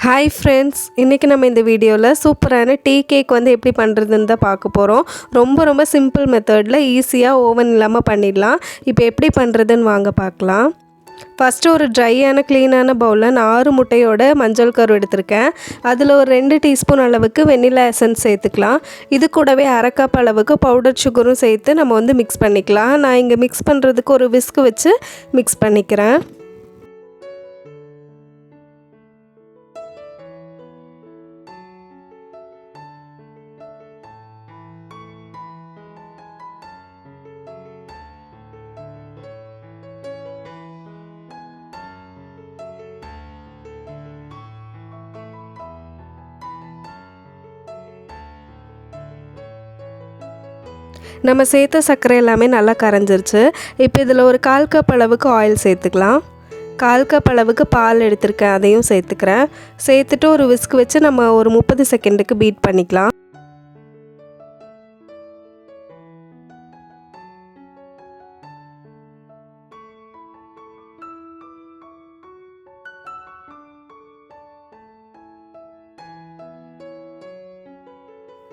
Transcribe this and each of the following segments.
Hi friends, இன்றைக்கி நம்ம இந்த வீடியோவில் சூப்பரான டீ கேக் வந்து எப்படி பண்ணுறதுன்னு தான் பார்க்க போகிறோம். ரொம்ப சிம்பிள் மெத்தடில் ஈஸியாக ஓவன் இல்லாமல் பண்ணிடலாம். இப்போ எப்படி பண்ணுறதுன்னு வாங்க பார்க்கலாம். ஃபஸ்ட்டு ஒரு ட்ரையான க்ளீனான பவுலில் நான் 6 முட்டையோட மஞ்சள் கரு எடுத்திருக்கேன். அதில் ஒரு 2 டீஸ்பூன் அளவுக்கு வெண்ணிலா எசன்ஸ் சேர்த்துக்கலாம். இது கூடவே அரை கப் அளவுக்கு பவுடர் சுகரும் சேர்த்து நம்ம வந்து மிக்ஸ் பண்ணிக்கலாம். நான் இங்கே மிக்ஸ் பண்ணுறதுக்கு ஒரு விஸ்க் வச்சு மிக்ஸ் பண்ணிக்கிறேன். நம்ம சேர்த்த சர்க்கரை எல்லாமே நல்லா கரைஞ்சிருச்சு. இப்போ இதில் ஒரு 1/4 கப் அளவுக்கு ஆயில் சேர்த்துக்கலாம். 1/4 கப் அளவுக்கு பால் எடுத்திருக்கேன், அதையும் சேர்த்துக்கிறேன். சேர்த்துட்டு ஒரு விஸ்க் வச்சு நம்ம ஒரு 30 செகண்டுக்கு பீட் பண்ணிக்கலாம்.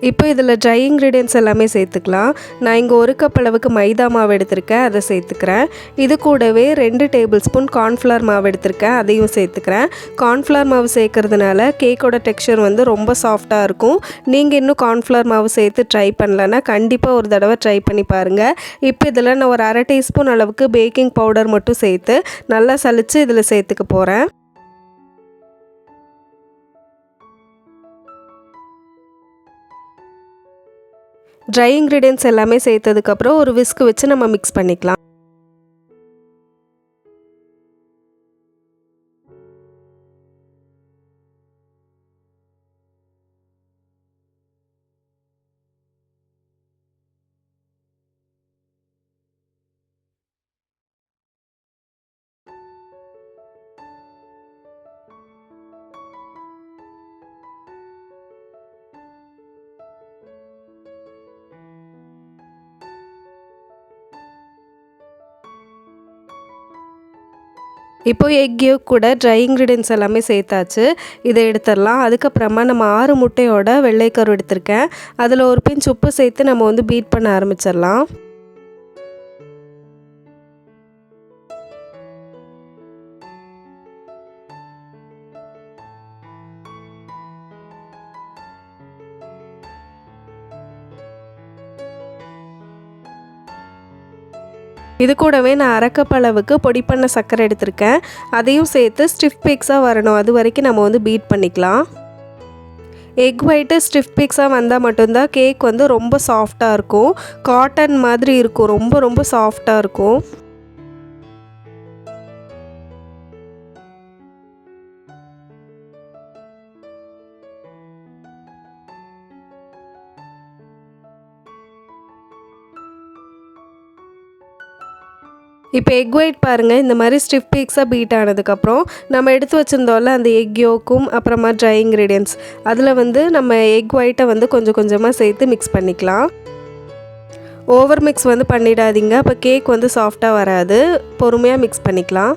இப்போ இதில் ட்ரை இன்க்ரீடியன்ட்ஸ் எல்லாமே சேர்த்துக்கலாம். நான் இங்கே 1 கப் அளவுக்கு மைதா மாவு எடுத்திருக்கேன், அதை சேர்த்துக்கிறேன். இது கூடவே 2 டேபிள் ஸ்பூன் கார்ன்ஃப்ளவர் மாவு எடுத்திருக்கேன், அதையும் சேர்த்துக்கிறேன். கார்ன்ஃப்ளவர் மாவு சேர்க்கறதுனால கேக்கோட டெக்ஸ்சர் வந்து ரொம்ப சாஃப்டாக இருக்கும். நீங்கள் இன்னும் கார்ன்ஃப்ளவர் மாவு சேர்த்து ட்ரை பண்ணலன்னா கண்டிப்பாக ஒரு தடவை ட்ரை பண்ணி பாருங்கள். இப்போ இதில் நான் ஒரு அரை டீஸ்பூன் அளவுக்கு பேக்கிங் பவுடர் மட்டும் சேர்த்து நல்லா சலித்து இதில் சேர்த்துக்க போகிறேன். ட்ரை இன்க்ரீடியன்ட்ஸ் எல்லாமே சேர்த்ததுக்கப்புறம் ஒரு விஸ்க் வச்சு நம்ம மிக்ஸ் பண்ணிக்கலாம். இப்போ எக் யோக் கூட ட்ரை இன்க்ரீடியன்ட்ஸ் எல்லாமே சேர்த்தாச்சு. இதை எடுத்துடலாம். அதுக்கப்புறமா நம்ம 6 முட்டையோட வெள்ளைக்கரு எடுத்திருக்கேன். அதில் ஒரு பிஞ்ச் உப்பு சேர்த்து நம்ம வந்து பீட் பண்ண ஆரம்பிச்சிடலாம். இது கூடவே நான் அரை கப் அளவுக்கு பொடி பண்ண சர்க்கரை எடுத்திருக்கேன், அதையும் சேர்த்து ஸ்டிஃப் பீக்ஸாக வரணும், அது வரைக்கும் நம்ம வந்து பீட் பண்ணிக்கலாம். எக் ஒயிட்டு ஸ்டிஃப் பீக்ஸாக வந்தால் மட்டும்தான் கேக் வந்து ரொம்ப சாஃப்டாக இருக்கும். காட்டன் மாதிரி இருக்கும், ரொம்ப சாஃப்டாக இருக்கும். இப்போ எக் ஒயிட் பாருங்கள், இந்த மாதிரி ஸ்டிஃப் பீக்ஸாக பீட் ஆனதுக்கப்புறம் நம்ம எடுத்து வச்சுருந்தோம்ல அந்த எக் யோக்கும் அப்புறமா ட்ரை இன்க்ரீடியன்ட்ஸ், அதில் வந்து நம்ம எக் ஒயிட்டை வந்து கொஞ்சம் கொஞ்சமாக சேர்த்து மிக்ஸ் பண்ணிக்கலாம். ஓவர் மிக்ஸ் வந்து பண்ணிடாதீங்க, அப்போ கேக் வந்து சாஃப்டாக வராது. பொறுமையாக மிக்ஸ் பண்ணிக்கலாம்.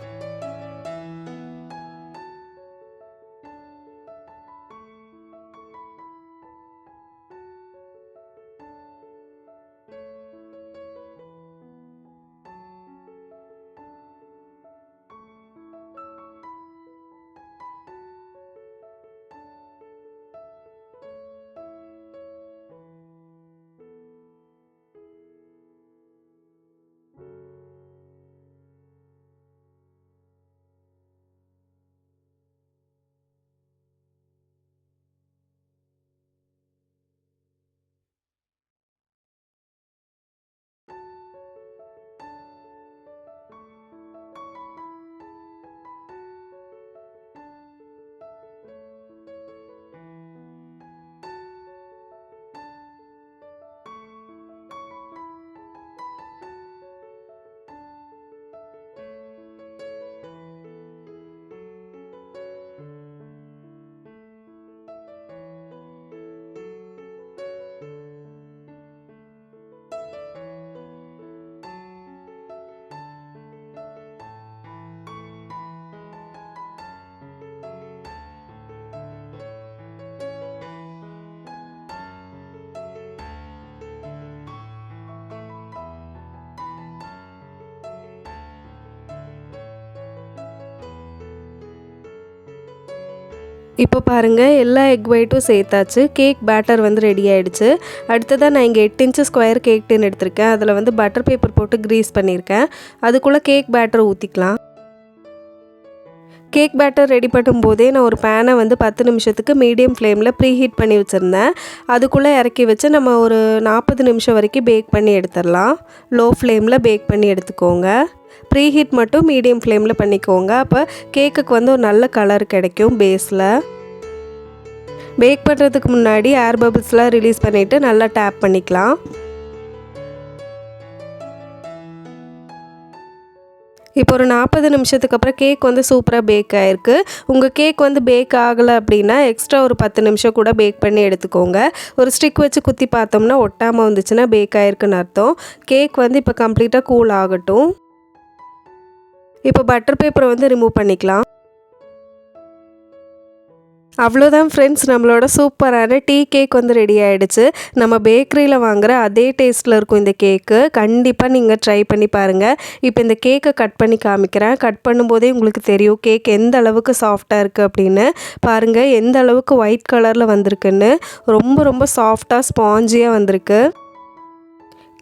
இப்போ பாருங்கள் எல்லா எக் ஒயிட்டும் சேர்த்தாச்சு. கேக் பேட்டர் வந்து ரெடி ஆகிடுச்சு. அடுத்ததாக நான் இங்கே 8 இன்ச்சு ஸ்கொயர் கேக் டின் எடுத்திருக்கேன். அதில் வந்து பட்டர் பேப்பர் போட்டு க்ரீஸ் பண்ணியிருக்கேன். அதுக்குள்ளே கேக் பேட்டர் ஊற்றிக்கலாம். கேக் பேட்டர் ரெடி பண்ணும்போதே நான் ஒரு பேனை வந்து 10 நிமிஷத்துக்கு மீடியம் ஃப்ளேமில் ப்ரீ ஹீட் பண்ணி வச்சுருந்தேன். அதுக்குள்ளே இறக்கி வச்சு நம்ம ஒரு 40 நிமிஷம் வரைக்கும் பேக் பண்ணி எடுத்துடலாம். லோ ஃப்ளேமில் பேக் பண்ணி எடுத்துக்கோங்க. ப்ரீ ஹீட் மட்டும் மீடியம் ஃப்ளேமில் பண்ணிக்கோங்க. அப்போ கேக்குக்கு வந்து ஒரு நல்ல கலர் கிடைக்கும் பேஸில். பேக் பண்ணுறதுக்கு முன்னாடி ஏர் பபிள்ஸ்லாம் ரிலீஸ் பண்ணிவிட்டு நல்லா டேப் பண்ணிக்கலாம். இப்போ ஒரு 40 நிமிஷத்துக்கு அப்புறம் கேக் வந்து சூப்பராக பேக் ஆகிருக்கு. உங்கள் கேக் வந்து பேக் ஆகலை அப்படின்னா எக்ஸ்ட்ரா ஒரு 10 நிமிஷம் கூட பேக் பண்ணி எடுத்துக்கோங்க. ஒரு ஸ்டிக் வச்சு குத்தி பார்த்தோம்னா ஒட்டாமல் வந்துச்சுன்னா பேக் ஆகிருக்குன்னு அர்த்தம். கேக் வந்து இப்போ கம்ப்ளீட்டாக கூல் ஆகட்டும். இப்போ பட்டர் பேப்பரை வந்து ரிமூவ் பண்ணிக்கலாம். அவ்வளோதான் ஃப்ரெண்ட்ஸ், நம்மளோட சூப்பரான டீ கேக் வந்து ரெடி ஆகிடுச்சு. நம்ம பேக்கரியில் வாங்குகிற அதே டேஸ்ட்டில் இருக்கும் இந்த கேக்கு. கண்டிப்பாக நீங்கள் ட்ரை பண்ணி பாருங்கள். இப்போ இந்த கேக்கை கட் பண்ணி காமிக்கிறேன். கட் பண்ணும்போதே உங்களுக்கு தெரியும் கேக் எந்த அளவுக்கு சாஃப்டாக இருக்குது அப்படின்னு. பாருங்கள் எந்த அளவுக்கு ஒயிட் கலரில் வந்திருக்குன்னு. ரொம்ப ரொம்ப சாஃப்டாக ஸ்பாஞ்சியாக வந்திருக்கு.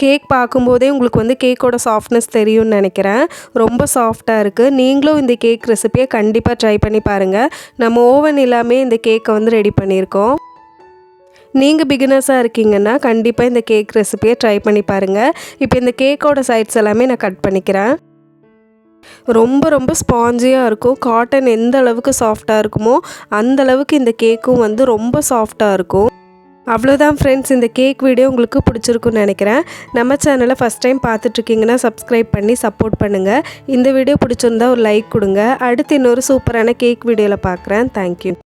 கேக் பார்க்கும்போதே உங்களுக்கு வந்து கேக்கோட சாஃப்ட்னஸ் தெரியும்னு நினைக்கிறேன். ரொம்ப சாஃப்டாக இருக்குது. நீங்களும் இந்த கேக் ரெசிபியை கண்டிப்பாக ட்ரை பண்ணி பாருங்கள். நம்ம ஓவன் இல்லாமல் இந்த கேக்கை வந்து ரெடி பண்ணியிருக்கோம். நீங்கள் பிகினர்ஸாக இருக்கீங்கன்னா கண்டிப்பாக இந்த கேக் ரெசிபியை ட்ரை பண்ணி பாருங்கள். இப்போ இந்த கேக்கோட சைட்ஸ் எல்லாமே நான் கட் பண்ணிக்கிறேன். ரொம்ப ரொம்ப ஸ்பாஞ்சியாக இருக்கும். காட்டன் எந்த அளவுக்கு சாஃப்டாக இருக்குமோ அந்த அளவுக்கு இந்த கேக்கும் வந்து ரொம்ப சாஃப்டாக இருக்கும். அவ்வளோதான் ஃப்ரெண்ட்ஸ், இந்த கேக் வீடியோ உங்களுக்கு பிடிச்சிருக்குன்னு நினைக்கிறேன். நம்ம சேனலை ஃபஸ்ட் டைம் பார்த்துட்ருக்கீங்கன்னா சப்ஸ்கிரைப் பண்ணி சப்போர்ட் பண்ணுங்கள். இந்த வீடியோ பிடிச்சிருந்தா ஒரு லைக் கொடுங்க. அடுத்து இன்னொரு சூப்பரான கேக் வீடியோவில் பார்க்குறேன். தேங்க்யூ.